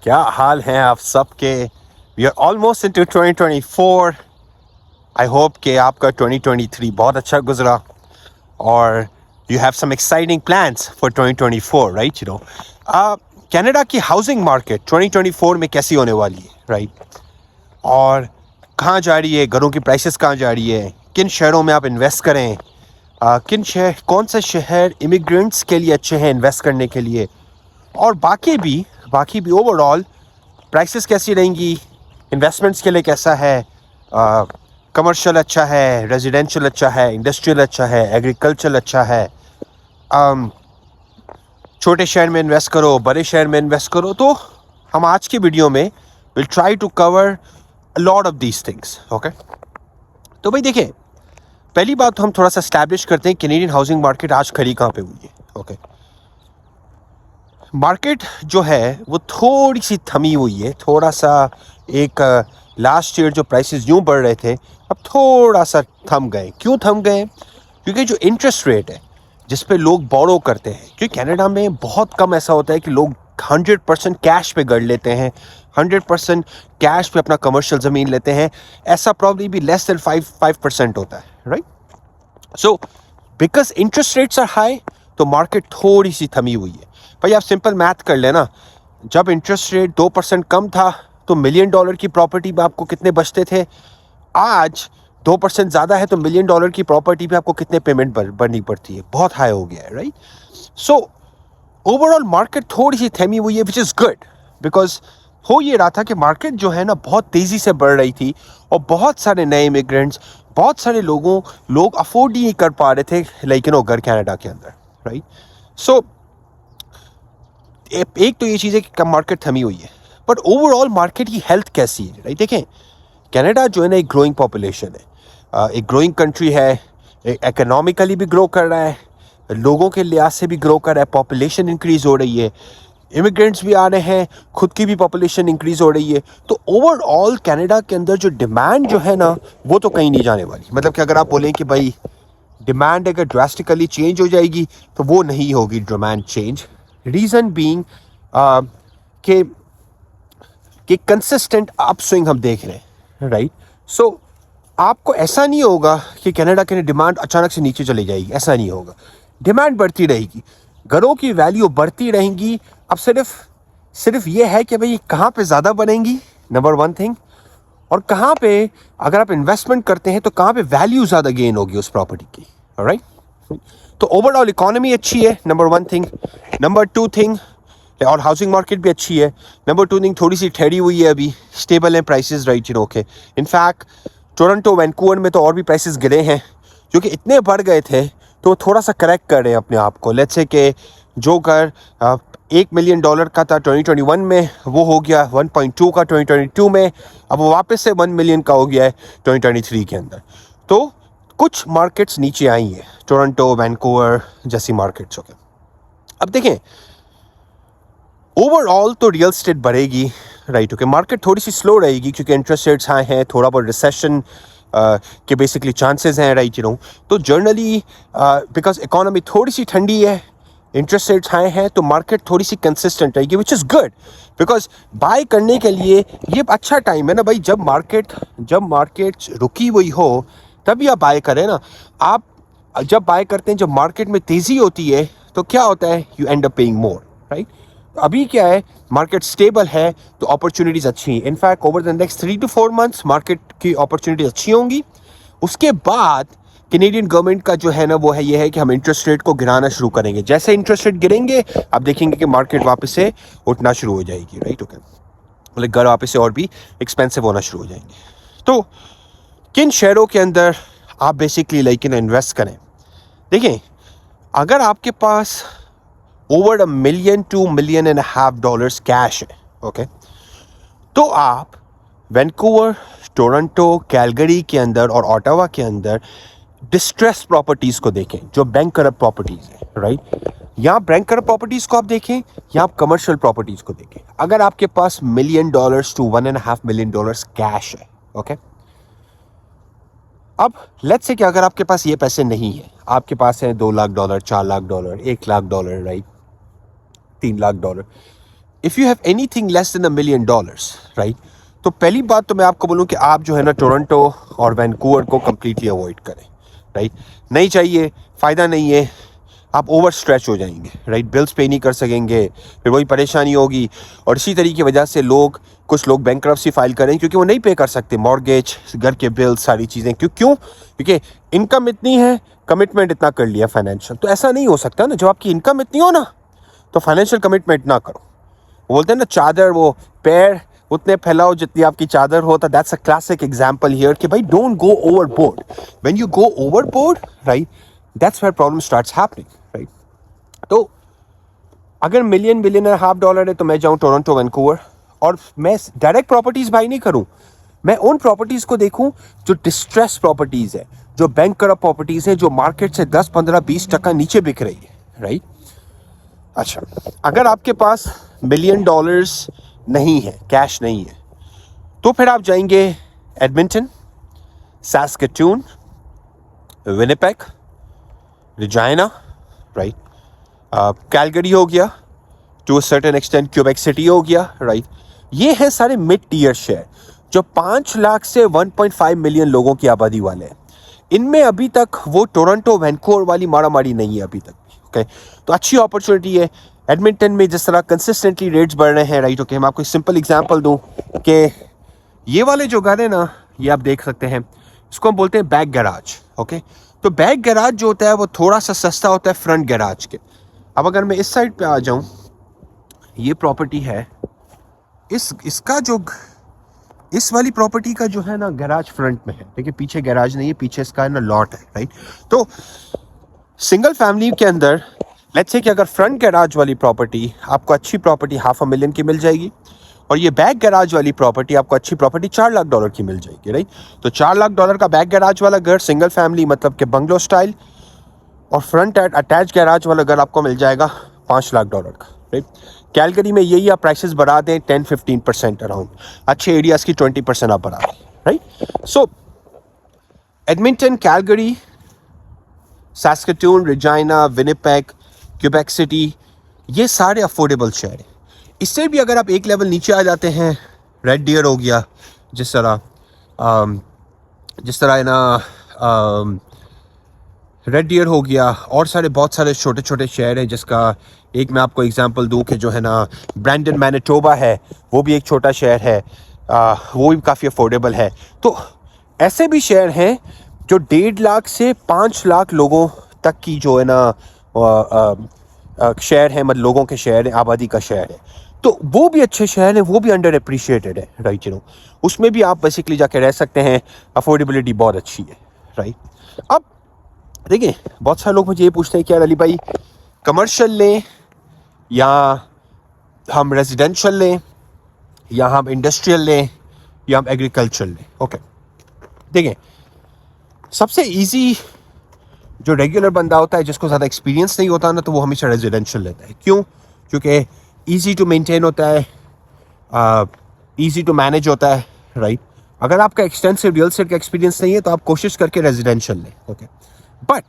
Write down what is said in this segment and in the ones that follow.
क्या हाल हैं आप सबके? We are almost into 2024. I hope कि आपका 2023 बहुत अच्छा गुजरा और you have some exciting plans for 2024, right? Canada की हाउसिंग मार्केट 2024 में कैसी होने वाली है, राइट? और कहाँ जा रही है, घरों की प्राइसेस कहाँ जा रही है, किन शहरों में आप इन्वेस्ट करें, कौन से शहर इमिग्रेंट्स के लिए अच्छे हैं इन्वेस्ट करने के लिए, और बाकी भी ओवरऑल प्राइसेस कैसी रहेंगी, इन्वेस्टमेंट्स के लिए कैसा है, कमर्शियल अच्छा है, रेजिडेंशियल अच्छा है, इंडस्ट्रियल अच्छा है, एग्रीकल्चर अच्छा है, छोटे शहर में इन्वेस्ट करो, बड़े शहर में इन्वेस्ट करो। तो हम आज की वीडियो में will try to cover a lot of these things, okay? तो भाई देखिए, पहली बात तो हम थोड़ा सा एस्टैब्लिश करते हैं कैनेडियन हाउसिंग मार्केट आज खड़ी कहाँ पे हुई है, ओके? मार्केट जो है वो थोड़ी सी थमी हुई है, थोड़ा सा एक लास्ट ईयर जो प्राइसेस यूं बढ़ रहे थे अब थोड़ा सा थम गए। क्यों थम गए? क्योंकि जो इंटरेस्ट रेट है जिस पे लोग बोरो करते हैं, क्योंकि कनाडा में बहुत कम ऐसा होता है कि लोग 100% कैश पे गढ़ लेते हैं, 100% कैश पे अपना कमर्शियल ज़मीन लेते हैं। ऐसा प्रॉब्ली भी लेस देन 5% होता है, right? So because interest rates are high तो मार्केट थोड़ी सी थमी हुई है। भाई आप सिंपल मैथ कर लेना, जब इंटरेस्ट रेट 2% कम था तो $1 मिलियन की प्रॉपर्टी पे आपको कितने बचते थे? आज 2% ज़्यादा है तो $1 मिलियन की प्रॉपर्टी पे आपको कितने पेमेंट भरनी पड़ती है? बहुत हाई हो गया है, राइट? सो ओवरऑल मार्केट थोड़ी सी थमी हुई है, विच इज़ गुड, बिकॉज हो ये रहा था कि मार्केट जो है ना बहुत तेज़ी से बढ़ रही थी और बहुत सारे नए इमिग्रेंट्स, बहुत सारे लोग अफोर्ड ही नहीं कर पा रहे थे, लाइक घर कनाडा के अंदर, राइट? सो एक तो ये चीज़ है कि कम मार्केट थमी हुई है, बट ओवरऑल मार्केट की हेल्थ कैसी है, राइट? देखें, कनाडा जो है ना एक ग्रोइंग पॉपुलेशन है, एक ग्रोइंग कंट्री है, इकोनॉमिकली भी ग्रो कर रहा है, लोगों के लिहाज से भी ग्रो कर रहा है, पॉपुलेशन इंक्रीज हो रही है, इमिग्रेंट्स भी आ रहे हैं, खुद की भी पॉपुलेशन इंक्रीज हो रही है। तो ओवरऑल कनाडा के अंदर जो डिमांड जो है ना वो तो कहीं नहीं जाने वाली। मतलब कि अगर आप बोलें कि भाई डिमांड अगर ड्रास्टिकली चेंज हो जाएगी तो वो नहीं होगी डिमांड चेंज। रीज़न बीइंग कि कंसिस्टेंट अपस्विंग हम देख रहे हैं, राइट? सो आपको ऐसा नहीं होगा कि कनाडा की डिमांड अचानक से नीचे चली जाएगी, ऐसा नहीं होगा। डिमांड बढ़ती रहेगी, घरों की वैल्यू बढ़ती रहेंगी। अब सिर्फ ये है कि भाई कहाँ पे ज़्यादा बनेंगी, नंबर वन थिंग, और कहाँ पे अगर आप इन्वेस्टमेंट करते हैं तो कहाँ पे वैल्यू ज़्यादा गेन होगी उस प्रॉपर्टी की, राइट? तो ओवरऑल इकोनॉमी अच्छी है, number one thing. Number two thing, और हाउसिंग मार्केट भी अच्छी है। नंबर टू थिंग, थोड़ी सी ठहरी हुई है, अभी स्टेबल है prices, right? Okay. In fact Toronto, Vancouver में तो और भी प्राइसेस गिरे हैं क्योंकि इतने बढ़ गए थे, तो थोड़ा सा करेक्ट कर रहे हैं अपने आप को। लेट्स से कि जो घर $1 मिलियन का था 2021 में, वो हो गया 1.2 का 2022 में, अब वो वापस से 1 मिलियन का हो गया है 2023 के अंदर। तो कुछ मार्केट्स नीचे आई हैं, टोरंटो, वैंकूवर जैसी मार्केट्स। ओके, अब देखें, ओवरऑल तो रियल स्टेट बढ़ेगी, राइट? ओके, मार्केट थोड़ी सी स्लो रहेगी क्योंकि इंटरेस्ट रेट्स हाई हैं, थोड़ा बहुत रिसेशन के बेसिकली चांसेस हैं, राइट? तो जनरली बिकॉज इकोनॉमी थोड़ी सी ठंडी है, इंटरेस्ट रेट्स हाई हैं, तो मार्केट थोड़ी सी कंसिस्टेंट रहेगी, which is good, because by करने के लिए ये अच्छा टाइम है ना भाई। जब मार्केट रुकी हुई हो तभी आप बाय करें ना। आप जब बाय करते हैं, जब मार्केट में तेज़ी होती है तो क्या होता है, you and up paying more, right? अभी क्या है, मार्केट स्टेबल है तो अपॉर्चुनिटीज़ अच्छी हैं। In fact over the next 3 to 4 months market की अपॉर्चुनिटीज अच्छी होंगी। उसके बाद कैनेडियन गवर्नमेंट का जो है ना वो है ये है कि हम इंटरेस्ट रेट को गिराना शुरू करेंगे। जैसे इंटरेस्ट रेट गिरेंगे आप देखेंगे कि मार्केट वापस से उठना शुरू हो जाएगी, राइट? ओके, मतलब घर वापस से और भी एक्सपेंसिव होना शुरू हो जाएंगे। तो किन शहरों के अंदर आप बेसिकली लाइक इन्वेस्ट करें? देखिए, अगर आपके पास over $1 million to $1.5 million cash है, ओके, तो आप वैंकूवर, टोरंटो, कैलगरी के अंदर और ओटावा के अंदर डिस्ट्रेस प्रॉपर्टीज़ को देखें, जो बैंक करप्ट प्रॉपर्टीज़ हैं, राइट? यहाँ बैंक करप्ट प्रॉपर्टीज़ को आप देखें या आप कमर्शियल प्रॉपर्टीज़ को देखें। अगर आपके पास $1 million to $1.5 million कैश है, ओके, अब लेट्स से कि अगर आपके पास ये पैसे नहीं है, आपके पास है $2 lakh, $4 lakh, $1 lakh, right, $3 lakh, if you have anything less than $1 million, right, तो पहली बात तो मैं आपको बोलूँ कि आप जो है ना टोरंटो और वैंकूवर को कम्प्लीटली अवॉइड करें, राइट। नहीं चाहिए, फ़ायदा नहीं है, आप ओवर स्ट्रेच हो जाएंगे, राइट, बिल्स पे नहीं कर सकेंगे, फिर वही परेशानी होगी। और इसी तरीके की वजह से कुछ लोग बैंकरप्सी फाइल करें क्योंकि वो नहीं पे कर सकते मॉर्गेज, घर के बिल्स, सारी चीज़ें। क्योंकि इनकम इतनी है, कमिटमेंट इतना कर लिया फाइनेंशियल। तो ऐसा नहीं हो सकता ना, जब आपकी इनकम इतनी हो ना तो फाइनेंशियल कमिटमेंट ना करो। वो बोलते हैं ना चादर, वो पैर उतने फैलाओ जितनी आपकी चादर हो। तो that's a classic example here कि भाई don't go overboard. When you go overboard, right, that's where problem starts happening, right. तो अगर $1.5 million है तो मैं जाऊँ टोरंटो, वैंकूवर, और मैं डायरेक्ट प्रॉपर्टीज बाई नहीं करूँ, मैं उन प्रॉपर्टीज को देखूँ जो डिस्ट्रेस प्रॉपर्टीज है, जो बैंक करप्ट प्रॉपर्टीज है, जो मार्केट से 10, 15, 20% नीचे बिक रही है, राइट। अच्छा, अगर आपके पास $1 million नहीं है, कैश नहीं है, तो फिर आप जाएंगे Edmonton, Saskatoon, Winnipeg, Regina, right, Calgary हो गया, to a certain extent Quebec city हो गया, राइट। ये हैं सारे मिड टीयर शहर जो 5 लाख से 1.5 मिलियन लोगों की आबादी वाले हैं। इनमें अभी तक वो टोरंटो, वैंकूवर वाली मारामारी नहीं है अभी तक, ओके। तो अच्छी अपॉर्चुनिटी है एडमिंटन में, जिस तरह कंसिस्टेंटली रेट्स बढ़ रहे हैं, राइट, ओके। मैं आपको एक सिंपल एग्जांपल दूं कि ये वाले जो घर है ना, ये आप देख सकते हैं, इसको हम बोलते हैं बैक गैराज, ओके। तो बैक गैराज जो होता है वो थोड़ा सा सस्ता होता है फ्रंट गैराज के। अब अगर मैं इस साइड पे आ जाऊं, ये प्रॉपर्टी है, इस वाली प्रॉपर्टी का जो है ना गैराज फ्रंट में है, देखिए पीछे गैराज नहीं है, पीछे इसका ना लॉट है, राइट। तो सिंगल फैमिली के अंदर लेट्स से कि अगर फ्रंट गैराज वाली प्रॉपर्टी आपको अच्छी प्रॉपर्टी $500,000 की मिल जाएगी, और ये बैक गैराज वाली प्रॉपर्टी आपको अच्छी प्रॉपर्टी $4 लाख की मिल जाएगी, राइट। तो $4 लाख का बैक गैराज वाला घर, सिंगल फैमिली मतलब कि बंगलो स्टाइल, और फ्रंट अटैच गैराज वाला घर आपको मिल जाएगा $5 लाख का, राइट। कैलगरी में यही आप प्राइसेस बढ़ा दें 10-15% अराउंड, अच्छे एरियाज की 20% आप बढ़ा दें, right. So Edmonton, Calgary, Saskatoon, Regina, Winnipeg, Quebec city, ये सारे अफोर्डेबल शहर हैं। इससे भी अगर आप एक लेवल नीचे आ जाते हैं, रेड डियर हो गया, जिस तरह है ना, रेड डियर हो गया, और बहुत सारे छोटे छोटे शहर हैं, जिसका एक मैं आपको एग्जांपल दूं कि जो है ना ब्रैंडन, मैनिटोबा है, वो भी एक छोटा शहर है, वो भी काफ़ी अफोर्डेबल है। तो ऐसे भी शहर हैं जो 1.5 लाख से 5 लाख लोगों तक की जो है ना शहर है, मतलब लोगों के शहर है, आबादी का शहर है। तो वो भी अच्छे शहर हैं, वो भी अंडर अप्रिशिएटेड है, राइट, उसमें भी आप बेसिकली जाके रह सकते हैं, अफोर्डेबिलिटी बहुत अच्छी है, राइट। अब देखिए बहुत सारे लोग मुझे ये पूछते हैं कि यार अली भाई, कमर्शियल लें या हम रेजिडेंशियल लें, या हम इंडस्ट्रियल लें, या हम एग्रीकल्चर लें, ओके। देखिए सबसे इजी जो रेगुलर बंदा होता है, जिसको ज़्यादा एक्सपीरियंस नहीं होता ना, तो वो हमेशा रेजिडेंशियल लेता है। क्यों? क्योंकि ईजी टू मेंटेन होता है, ईजी टू मैनेज होता है, राइट। अगर आपका एक्सटेंसिव रियल एस्टेट का एक्सपीरियंस नहीं है तो आप कोशिश करके रेजिडेंशियल लें, ओके। बट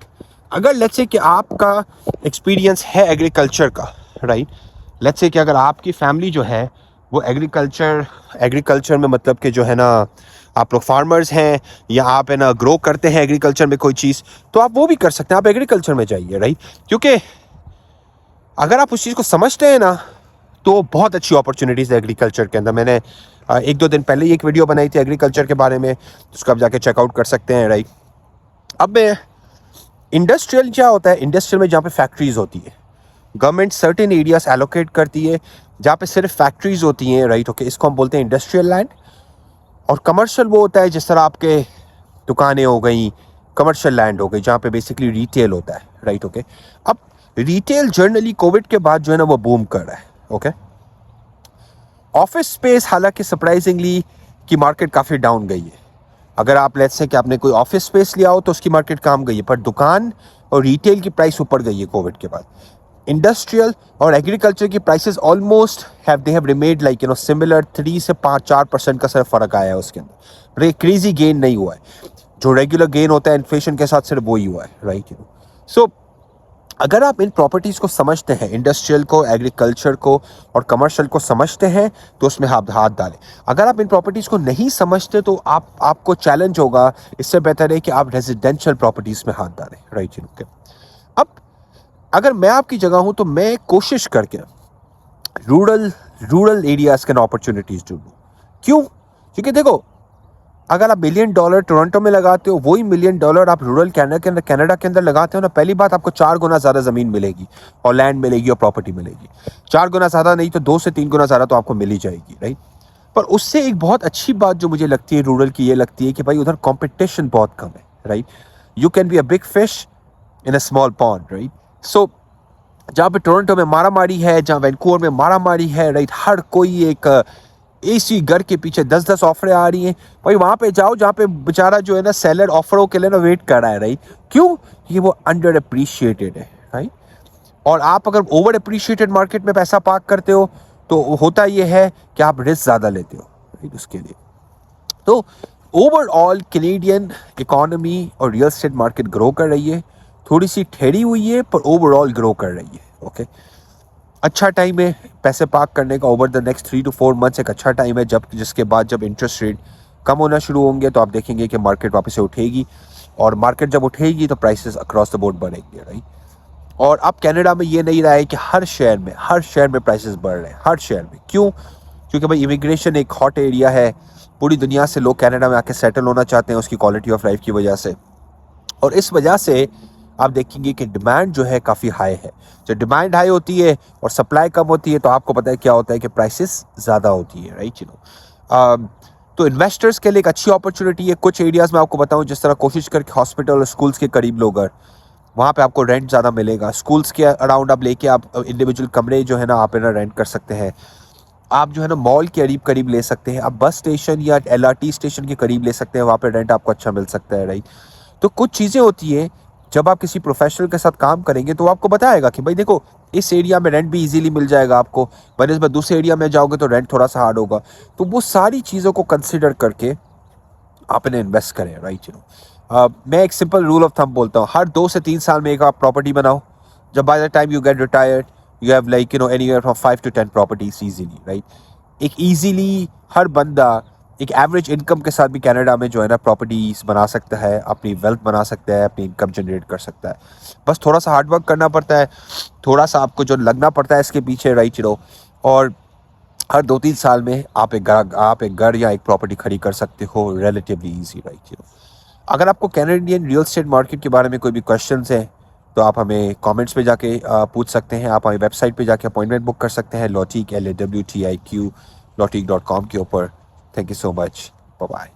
अगर लेट्स से कि आपका एक्सपीरियंस है एग्रीकल्चर का, राइट, लेट्स से कि अगर आपकी फैमिली जो है वो एग्रीकल्चर में, मतलब कि जो है ना आप लोग फार्मर्स हैं, या आप है ना ग्रो करते हैं एग्रीकल्चर में कोई चीज़, तो आप वो भी कर सकते हैं, आप एग्रीकल्चर में जाइए, राइट। क्योंकि अगर आप उस चीज़ को समझते हैं ना, तो बहुत अच्छी अपॉर्चुनिटीज़ है एग्रीकल्चर के अंदर। मैंने 1-2 दिन पहले ही एक वीडियो बनाई थी एग्रीकल्चर के बारे में, उसको आप जाके चेकआउट कर सकते हैं, राइट। अब इंडस्ट्रियल क्या होता है? इंडस्ट्रियल में जहाँ पे फैक्ट्रीज होती है, गवर्नमेंट सर्टेन एरियाज एलोकेट करती है जहाँ पे सिर्फ फैक्ट्रीज होती हैं, राइट, ओके। इसको हम बोलते हैं इंडस्ट्रियल लैंड। और कमर्शियल वो होता है जिस तरह आपके दुकानें हो गई, कमर्शियल लैंड हो गई, जहाँ पे बेसिकली रिटेल होता है, राइट, ओके। अब रिटेल जनरली कोविड के बाद जो है ना वो बूम कर रहा है, ओके। ऑफिस स्पेस हालांकि सरप्राइजिंगली की मार्केट काफ़ी डाउन गई है। अगर आप लेट्स से कि आपने कोई ऑफिस स्पेस लिया हो तो उसकी मार्केट कम गई है, पर दुकान और रिटेल की प्राइस ऊपर गई है कोविड के बाद। इंडस्ट्रियल और एग्रीकल्चर की prices almost they have remade like similar, 3 से 5-4% का सिर्फ फ़र्क आया है उसके अंदर। एक क्रेजी गेन नहीं हुआ है, जो रेगुलर गेन होता है इन्फ्लेशन के साथ सिर्फ वो ही हुआ है, राइट। सो अगर आप इन प्रॉपर्टीज़ को समझते हैं, इंडस्ट्रियल को, एग्रीकल्चर को और कमर्शियल को समझते हैं, तो उसमें आप हाथ डालें। अगर आप इन प्रॉपर्टीज़ को नहीं समझते तो आपको चैलेंज होगा। इससे बेहतर है कि आप रेजिडेंशियल प्रॉपर्टीज़ में हाथ डालें, राइट। अब अगर मैं आपकी जगह हूं तो मैं कोशिश करके रूरल एरियाज के अपॉर्चुनिटीज ढूंढूं। क्यों? क्योंकि देखो, अगर आप $1 मिलियन टोरंटो में लगाते हो, वही $1 मिलियन आप रूरल कनाडा के अंदर लगाते हो ना, पहली बात आपको 4 गुना ज़्यादा ज़मीन मिलेगी और लैंड मिलेगी और प्रॉपर्टी मिलेगी। 4 गुना ज़्यादा नहीं तो 2 से 3 गुना ज़्यादा तो आपको मिल ही जाएगी, राइट। पर उससे एक बहुत अच्छी बात जो मुझे लगती है रूरल की, ये लगती है कि भाई उधर कॉम्पिटिशन बहुत कम है, right. You can be a big fish in a small pond, right. So जहाँ पे टोरंटो में मारामारी है, जहाँ वैंकूवर में मारामारी है, राइट, हर कोई एक एसी घर के पीछे 10-10 ऑफरें आ रही हैं, भाई वहाँ पे जाओ जहाँ पे बेचारा जो है ना सेलर ऑफरों के लिए ना वेट कर रहा है, राइट। क्यों? ये वो अंडर अप्रिशिएटेड है, राइट। और आप अगर ओवर अप्रिशिएटेड मार्केट में पैसा पार्क करते हो तो होता ये है कि आप रिस्क ज़्यादा लेते हो, राइट, उसके लिए। तो ओवरऑल कैनेडियन इकोनॉमी और रियल एस्टेट मार्केट ग्रो कर रही है, थोड़ी सी ठहरी हुई है पर ओवरऑल ग्रो कर रही है, ओके। अच्छा टाइम है पैसे पार्क करने का। Over the next 3 to 4 months एक अच्छा टाइम है, जिसके बाद जब इंटरेस्ट रेट कम होना शुरू होंगे तो आप देखेंगे कि मार्केट वापस से उठेगी, और मार्केट जब उठेगी तो प्राइसेस अक्रॉस द बोर्ड बढ़ेंगे, राइट। और अब कनाडा में ये नहीं रहा है कि हर शहर में प्राइसेस बढ़ रहे हैं, हर शहर में। क्यों? क्योंकि भाई इमिग्रेशन एक हॉट एरिया है, पूरी दुनिया से लोग कनाडा में आके सेटल होना चाहते हैं उसकी क्वालिटी ऑफ लाइफ की वजह से, और इस वजह से आप देखेंगे कि डिमांड जो है काफ़ी हाई है। जब डिमांड हाई होती है और सप्लाई कम होती है तो आपको पता है क्या होता है कि प्राइसेस ज़्यादा होती है, राइट, तो इन्वेस्टर्स के लिए एक अच्छी अपॉर्चुनिटी है। कुछ एरियाज़ में आपको बताऊं, जिस तरह कोशिश करके हॉस्पिटल और स्कूल्स के करीब लोग हैं, वहाँ पे आपको रेंट ज़्यादा मिलेगा। स्कूल्स के अराउंड आप लेके आप इंडिविजुअल कमरे जो है ना आप ना रेंट कर सकते हैं। आप जो है ना मॉल के करीब ले सकते हैं, आप बस स्टेशन या LRT स्टेशन के करीब ले सकते हैं, वहाँ पे रेंट आपको अच्छा मिल सकता है, राइट। तो कुछ चीज़ें होती है, जब आप किसी प्रोफेशनल के साथ काम करेंगे तो आपको बताएगा कि भाई देखो इस एरिया में रेंट भी इजीली मिल जाएगा आपको, बनस्बत दूसरे एरिया में जाओगे तो रेंट थोड़ा सा हार्ड होगा। तो वो सारी चीज़ों को कंसिडर करके आप इन्हें इन्वेस्ट करें, राइट। मैं एक सिंपल रूल ऑफ थंब बोलता हूँ, हर 2 से 3 साल में एक आप प्रॉपर्टी बनाओ। जब by the time you get retired you have like anywhere from 5 to 10 properties easily, right. एक इजीली हर बंदा एक एवरेज इनकम के साथ भी कनाडा में जो है ना प्रॉपर्टीज बना सकता है, अपनी वेल्थ बना सकता है, अपनी इनकम जनरेट कर सकता है। बस थोड़ा सा हार्डवर्क करना पड़ता है, थोड़ा सा आपको जो लगना पड़ता है इसके पीछे, राइट, और हर 2-3 साल में आप एक घर या एक प्रॉपर्टी खरीद कर सकते हो, रिलेटिवली ईजी, राइट। अगर आपको कैनेडियन रियल एस्टेट मार्केट के बारे में कोई भी क्वेश्चंस हैं तो आप हमें कमेंट्स में जाके पूछ सकते हैं। आप हमारी वेबसाइट पे जाके अपॉइंटमेंट बुक कर सकते हैं, LAWTIQ LAWTIQ LAWTIQ.com के ऊपर। Thank you so much, bye bye.